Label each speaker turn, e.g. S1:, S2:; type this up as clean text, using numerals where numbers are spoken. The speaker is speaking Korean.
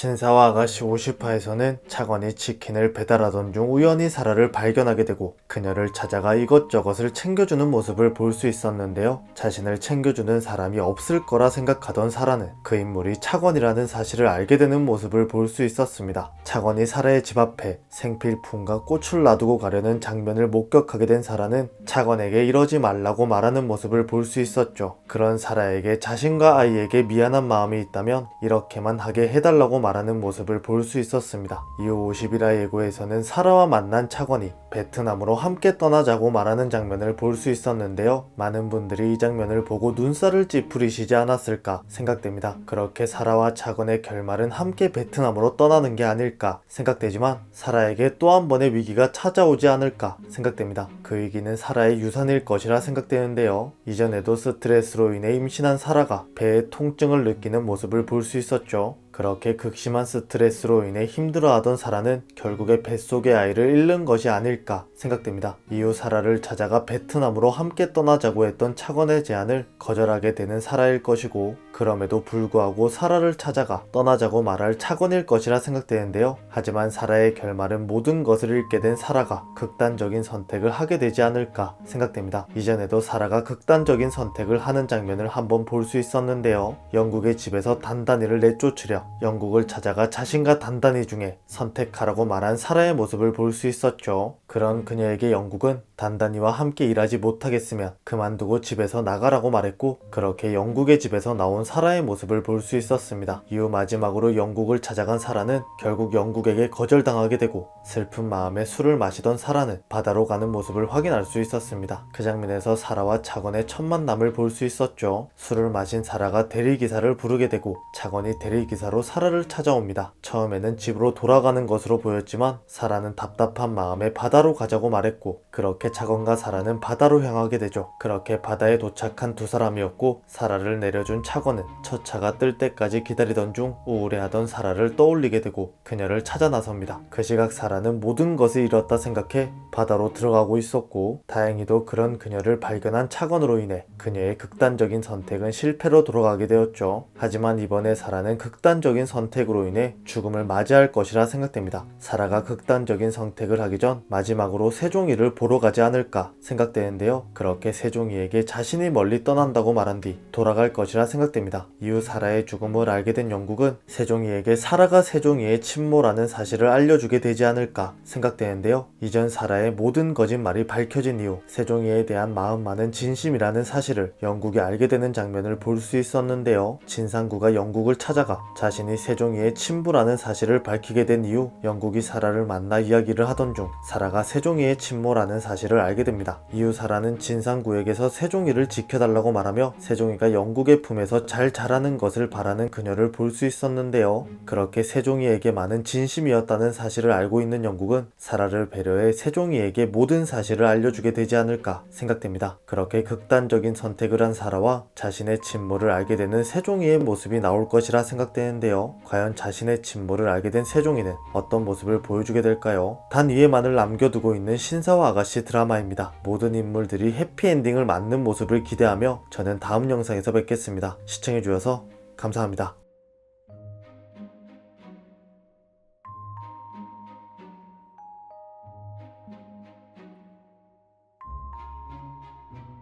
S1: 신사와 아가씨 50화에서는 차건이 치킨을 배달하던 중 우연히 사라를 발견하게 되고 그녀를 찾아가 이것저것을 챙겨주는 모습을 볼 수 있었는데요. 자신을 챙겨주는 사람이 없을 거라 생각하던 사라는 그 인물이 차건이라는 사실을 알게 되는 모습을 볼 수 있었습니다. 차건이 사라의 집 앞에 생필품과 꽃을 놔두고 가려는 장면을 목격하게 된 사라는 차건에게 이러지 말라고 말하는 모습을 볼 수 있었죠. 그런 사라에게 자신과 아이에게 미안한 마음이 있다면 이렇게만 하게 해달라고 말하는 모습을 볼 수 있었습니다. 이후 50이라 예고에서는 사라와 만난 차건이 베트남으로 함께 떠나자고 말하는 장면을 볼 수 있었는데요. 많은 분들이 이 장면을 보고 눈살을 찌푸리시지 않았을까 생각됩니다. 그렇게 사라와 차건의 결말은 함께 베트남으로 떠나는 게 아닐까 생각되지만 사라에게 또 한 번의 위기가 찾아오지 않을까 생각됩니다. 그 위기는 사라의 유산일 것이라 생각되는데요. 이전에도 스트레스로 인해 임신한 사라가 배에 통증을 느끼는 모습을 볼 수 있었죠. 그렇게 극심한 스트레스로 인해 힘들어하던 사라는 결국에 뱃속의 아이를 잃는 것이 아닐까 생각됩니다. 이후 사라를 찾아가 베트남으로 함께 떠나자고 했던 차건의 제안을 거절하게 되는 사라일 것이고, 그럼에도 불구하고 사라를 찾아가 떠나자고 말할 차건일 것이라 생각되는데요. 하지만 사라의 결말은 모든 것을 잃게 된 사라가 극단적인 선택을 하게 되지 않을까 생각됩니다. 이전에도 사라가 극단적인 선택을 하는 장면을 한번 볼 수 있었는데요. 영국의 집에서 단단히를 내쫓으려 영국을 찾아가 자신과 단단히 중에 선택하라고 말한 사라의 모습을 볼 수 있었죠. 그런 그녀에게 영국은 단단히와 함께 일하지 못하겠으면 그만두고 집에서 나가라고 말했고, 그렇게 영국의 집에서 나온 사라의 모습을 볼 수 있었습니다. 이후 마지막으로 영국을 찾아간 사라는 결국 영국에게 거절당하게 되고, 슬픈 마음에 술을 마시던 사라는 바다로 가는 모습을 확인할 수 있었습니다. 그 장면에서 사라와 차건의 첫 만남을 볼 수 있었죠. 술을 마신 사라가 대리기사를 부르게 되고 차건이 대리기사로 사라를 찾아옵니다. 처음에는 집으로 돌아가는 것으로 보였지만 사라는 답답한 마음에 바다로 가자고 말했고, 그렇게 차건과 사라는 바다로 향하게 되죠. 그렇게 바다에 도착한 두 사람이었고, 사라를 내려준 차건은 첫 차가 뜰 때까지 기다리던 중 우울해하던 사라를 떠올리게 되고 그녀를 찾아 나섭니다. 그 시각 사라는 모든 것을 잃었다 생각해 바다로 들어가고 있었고, 다행히도 그런 그녀를 발견한 차건으로 인해 그녀의 극단적인 선택은 실패로 돌아가게 되었죠. 하지만 이번에 사라는 극단적인 선택으로 인해 죽음을 맞이할 것이라 생각됩니다. 사라가 극단적인 선택을 하기 전 마지막으로 세종이를 보러 가지 않을까 생각되는데요. 그렇게 세종이에게 자신이 멀리 떠난다고 말한 뒤 돌아갈 것이라 생각됩니다. 이후 사라의 죽음을 알게 된 영국은 세종이에게 사라가 세종이의 친모라는 사실을 알려주게 되지 않을까 생각되는데요. 이전 사라의 모든 거짓말이 밝혀진 이후 세종이에 대한 마음 많은 진심이라는 사실을 영국이 알게 되는 장면을 볼 수 있었는데요. 진상구가 영국을 찾아가 자신이 세종이의 친부라는 사실을 밝히게 된 이후 영국이 사라를 만나 이야기를 하던 중 사라가 세종이의 친모라는 사실을 알게 됩니다. 이후 사라는 진상구에게서 세종이를 지켜달라고 말하며 세종이가 영국의 품에서 잘 자라는 것을 바라는 그녀를 볼 수 있었는데요. 그렇게 세종이에게 많은 진심이었다는 사실을 알고 있는 영국은 사라를 배려해 세종이에게 모든 사실을 알려주게 되지 않을까 생각됩니다. 그렇게 극단적인 선택을 한 사라와 자신의 친모를 알게 되는 세종이의 모습이 나올 것이라 생각되는데요. 과연 자신의 친모를 알게 된 세종이는 어떤 모습을 보여주게 될까요? 단 위에만을 남겨두고 있는 신사와 아가씨 드라마입니다. 모든 인물들이 해피엔딩을 맞는 모습을 기대하며 저는 다음 영상에서 뵙겠습니다. 시청해주셔서 감사합니다.